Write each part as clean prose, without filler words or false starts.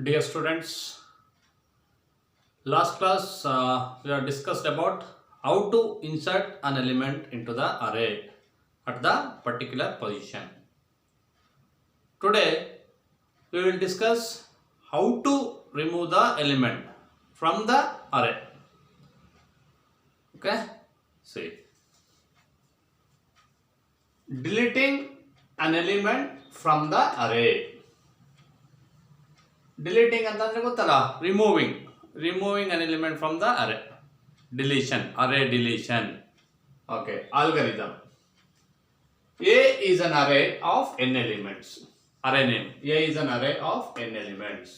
Dear students, last class we have discussed about how to insert an element into the array at the particular position. Today we will discuss how to remove the element from the array. Okay, see, deleting an element from the array. Deleting ಅಂತಂದ್ರೆ ಗೊತ್ತಲ್ಲ, removing an element from the array. Array deletion. Okay, algorithm. A is an array of n elements. Array name. A is an array of n elements.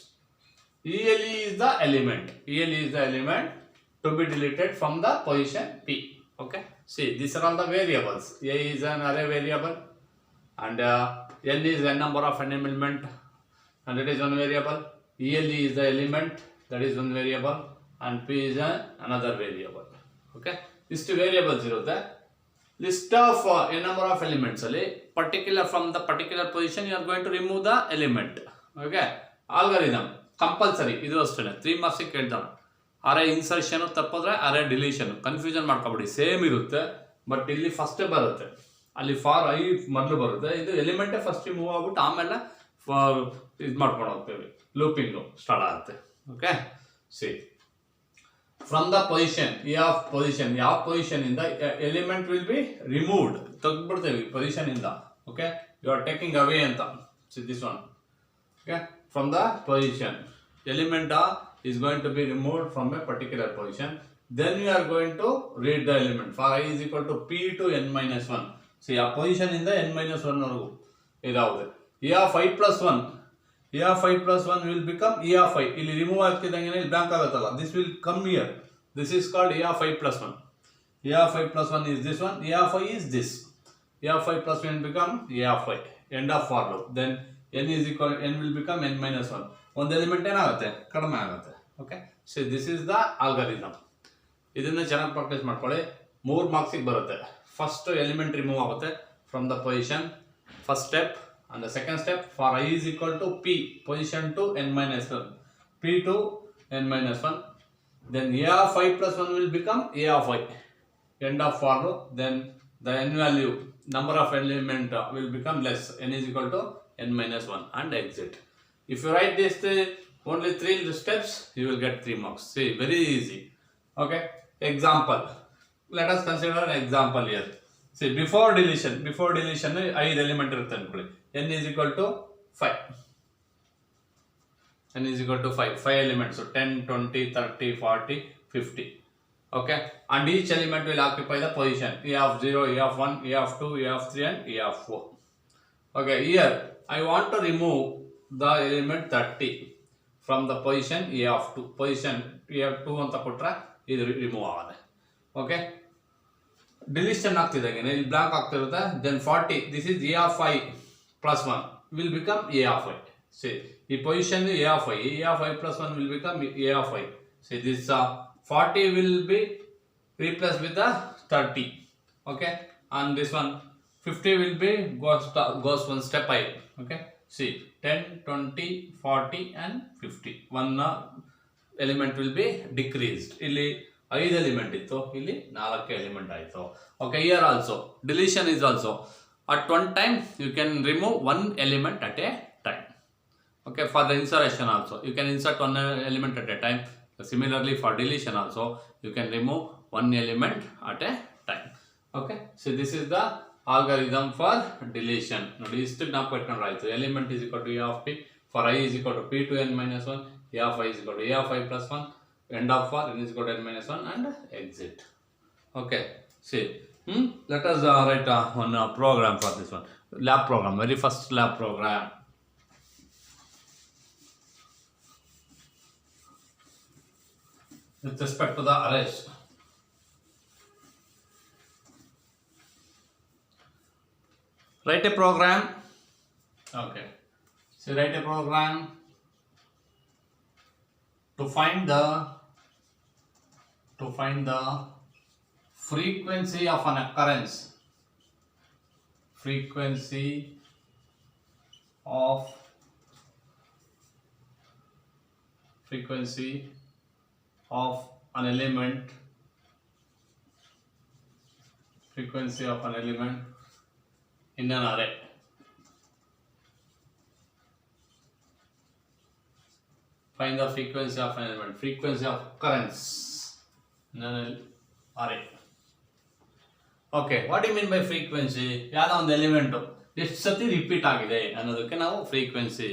ELE is the element. ELE is the element to be deleted from the position P. Okay. See, these are all the variables. A is an array variable, and n is n number of n element, and it is one variable. ELE is the element, that is one variable, and P is another variable. Okay. These two variables irutte. List of a number of elements ali particular from the particular position you are going to remove the element. Okay. Algorithm compulsory idu ashtene 3 marks ಗೆ ಕೇಳ್ತಾನೆ. array insertion ತಪ್ಪಿದ್ರೆ array deletion confusion ಮಾಡ್ಕೊಬೇಡಿ, same ಇರುತ್ತೆ, but ಇಲ್ಲಿ first ಬರುತ್ತೆ, ಅಲ್ಲಿ for I ಮೊದಲು ಬರುತ್ತೆ, ಇದು ಎಲಿಮೆಂಟೇ ಫಸ್ಟ್ ಮೂವ್ ಆಗ್ಬಿಟ್ಟು ಆಮೇಲೆ ಇದು ಮಾಡ್ಕೊಂಡು ಹೋಗ್ತೇವೆ, ಲೂಪಿಂಗ್ ಸ್ಟಾರ್ಟ್ ಆಗುತ್ತೆ. Okay, see from the position, ಯಾವ ಪೊಸಿಷನ್ ಇಂದ ಎಲಿಮೆಂಟ್ ವಿಲ್ ಬಿ ರಿಮೂವ್ಡ್, ತೆಗೆದ್ಬಿಡ್ತೇವೆ ಪೊಸಿಷನ್ ಇಂದ. Okay, you are taking away ಅಂತ. See this one. Okay, from the position element is going to be removed from a particular position. Then we are going to read the element. For I is equal to p to n minus 1. See, a position in the n minus 1 ವರೆಗೂ ಇದಾಗುತ್ತೆ. a of I plus 1. a of I plus 1 will become a of I. ಇಲ್ಲಿ remove ಆಗ್ತಿದ್ದಂಗೆ ಇಲ್ಲಿ blank ಆಗುತ್ತಲ್ಲ, this will come here. This is called a of I plus 1. a of I plus 1 is this one. a of I is this. a of I plus 1 will become a of I. End of for loop. Then n will become n minus 1. ಒಂದು element ಏನಾಗುತ್ತೆ, ಕಡಿಮೆ ಆಗುತ್ತೆ. Okay, so this is the algorithm. ಇದನ್ನ ಚೆನ್ನಾಗಿ practice ಮಾಡ್ಕೊಳ್ಳಿ. 3 ಮಾರ್ಕ್ಸಿಗೆ ಬರುತ್ತೆ. First element remove ಆಗುತ್ತೆ from the position, first step. And the second step, for I is equal to P, position to N minus 1, P to N minus 1. Then A of I plus 1 will become A of I, end of for loop. Then the N value, number of element will become less, n is equal to n minus 1, and exit. If you write this only 3 steps, you will get 3 marks. See, very easy. Okay, example. Let us consider an example here. See, before deletion 5 element irutte anಕೊಳ್ಳಿ. n is equal to 5. n is equal to 5 elements, so 10, 20, 30, 40, 50. Okay, and each element will occupy the position a of 0, a of 1, a of 2, a of 3, and a of 4. Okay, here I want to remove the element 30 from the position a of 2. Position a of 2 ಅಂತ ಕೊಟ್ರೆ ಇದು remove ಆಗುತ್ತೆ. Okay, deletion ಆಗ್ತಿದ್ದಂಗೆ ಇಲ್ಲಿ blank ಆಗ್ತಿರುತ್ತೆ. Then 40, this is a of I plus 1 will become a of I. See, ಈ position a of I plus 1 will become a of I. See, this 40 will be replaced with the 30. Okay, and this one 50 will be goes one step higher. Okay, see, 10, 20, 40 and 50. One element will be decreased. ಇಲ್ಲಿ 5 element ಇತ್ತು, ಇಲ್ಲಿ 4 element ಆಯಿತು. Okay, here also deletion is also at one time you can remove one element at a time. Okay, for the insertion also you can insert one element at a time. Similarly, for deletion also you can remove one element at a time. Okay, so this is the algorithm for deletion. ನೋಡಿ, ಇಷ್ಟು ಜ್ಞಾಪಕ ಇಟ್ಕೊಂಡ್ರೆ ಆಯ್ತು. Element is equal to a of p, for I is equal to p to n minus 1, a of I is equal to a of I plus 1, end of for n is equal to n minus 1, and exit. Okay, see, let us write one program for this one. Lab program, very first lab program. With respect to the arrays, write a program. Okay, so write a program to find the frequency of an occurrence, frequency of frequency of an element, frequency of an element in an array. Find the frequency of an element, frequency of occurrence in an array. Okay, what do you mean by frequency? ಯಾವ್ದೋ ಒಂದು element ಎಷ್ಟು ಸತಿ repeat ಆಗಿದೆ ಅನ್ನೋದಕ್ಕೆ ನಾವು frequency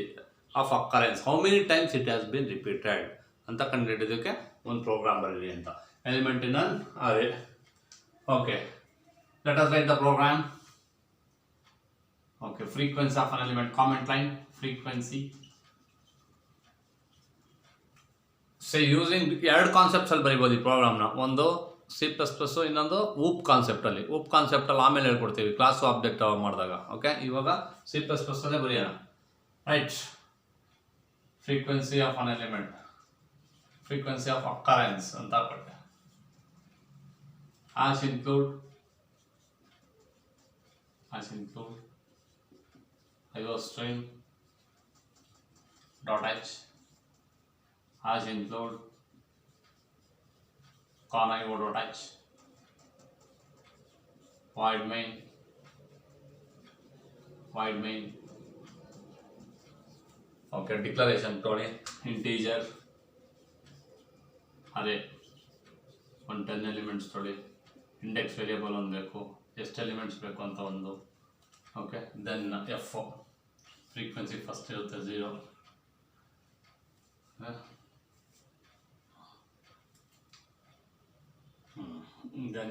of occurrence, how many times it has been repeated ಅಂತ ಕಂಡುಹಿಡಿಯೋದಕ್ಕೆ ಒಂದು ಪ್ರೋಗ್ರಾಮ್ ಬರಲಿ ಅಂತ. Element in an array. Okay, let us write the program. Okay, frequency of an element, comment line, frequency. Say using ಎರಡು concepts ಅಲ್ಲಿ ಬರೀಬೋದು ಈ ಪ್ರೋಗ್ರಾಮ್ನ. ಒಂದು C++, ಇನ್ನೊಂದು ಊಪ್ ಕಾನ್ಸೆಪ್ಟಲ್ಲಿ. ಊಪ್ ಕಾನ್ಸೆಪ್ಟಲ್ಲಿ ಆಮೇಲೆ ಹೇಳ್ಕೊಡ್ತೀವಿ ಕ್ಲಾಸ್ ಆಬ್ಜೆಕ್ಟ್ ಮಾಡಿದಾಗ. ಓಕೆ, ಇವಾಗ C++ ಅಲ್ಲೇ ಬರೆಯೋಣ. Right, frequency of an element, frequency of occurrence ಅಂತ ಕೊಟ್ಟೆ. Hash include iostream .h, as include conio.h, void main, okay, declaration today integer array 10 elements today, index variable onಬೇಕು, ಎಷ್ಟು ಎಲಿಮೆಂಟ್ಸ್ ಬೇಕು ಅಂತ ಒಂದು. Okay, then F frequency first ಇರುತ್ತೆ 0. then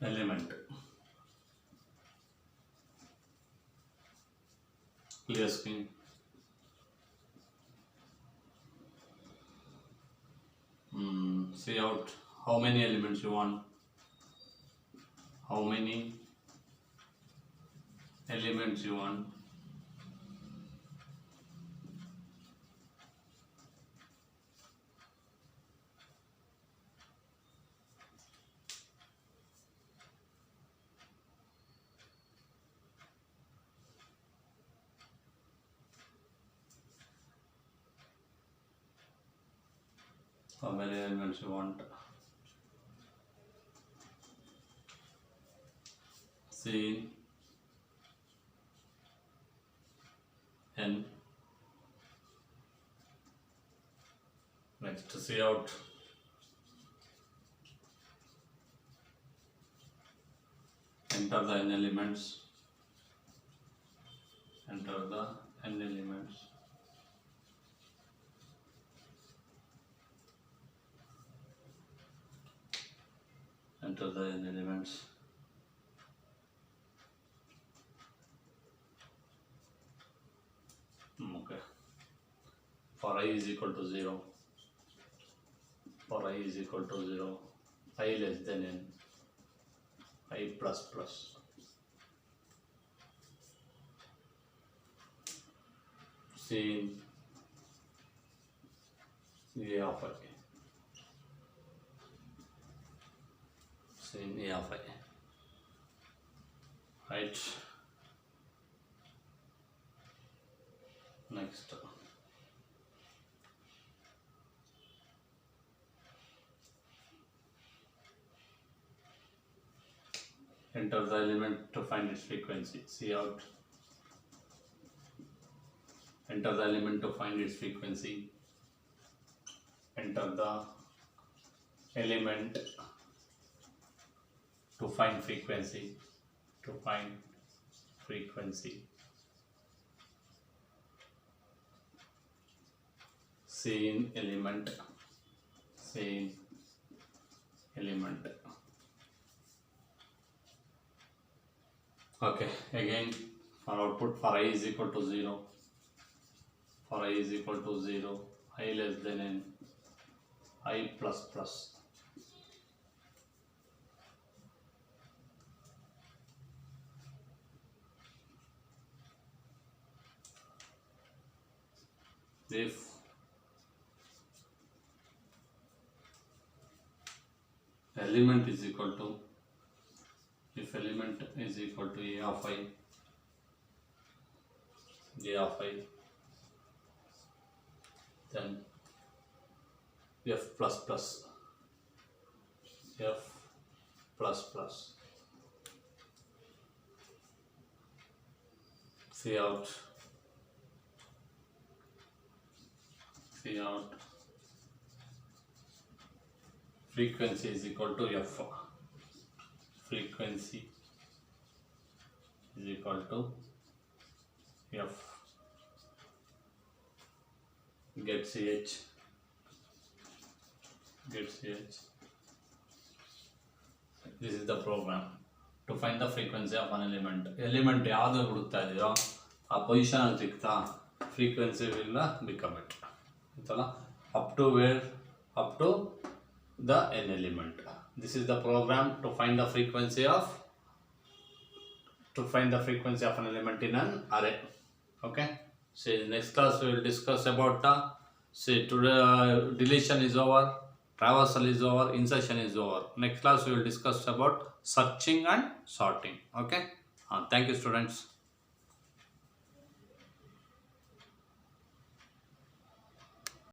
element, clear screen. See out how many elements you want, how many elements you want. How many elements you want? See n. Next, see out enter the n elements, enter the n elements. Enter the n elements. Okay. For I is equal to 0. For I is equal to 0. I less than n. I plus plus. See A of I. In A of I. Right. Next, enter the element to find its frequency. See out. Enter the element to find its frequency. Enter the element to find frequency. To find frequency. Same element. Same element. Okay, again for output, for I is equal to 0. For I is equal to 0. I less than n. I plus plus. If element is equal to, if element is equal to a of I, then f plus plus, see out frequency is equal to f, frequency is equal to f, get ch. This is the program to find the frequency of an element. Element ಯಾವುದು ಹುಡುಕ್ತಾ ಇದೆಯೋ ಆ position ಅಲ್ಲಿ ಸಿಗ್ತಾ frequency will become it. ಆಯ್ತಲ್ಲ, up to the n element. This is the program to find the frequency of an element in an array. Okay, so in next class we will discuss about the, say today deletion is over, traversal is over, insertion is over. Next class we will discuss about searching and sorting. Okay, thank you students.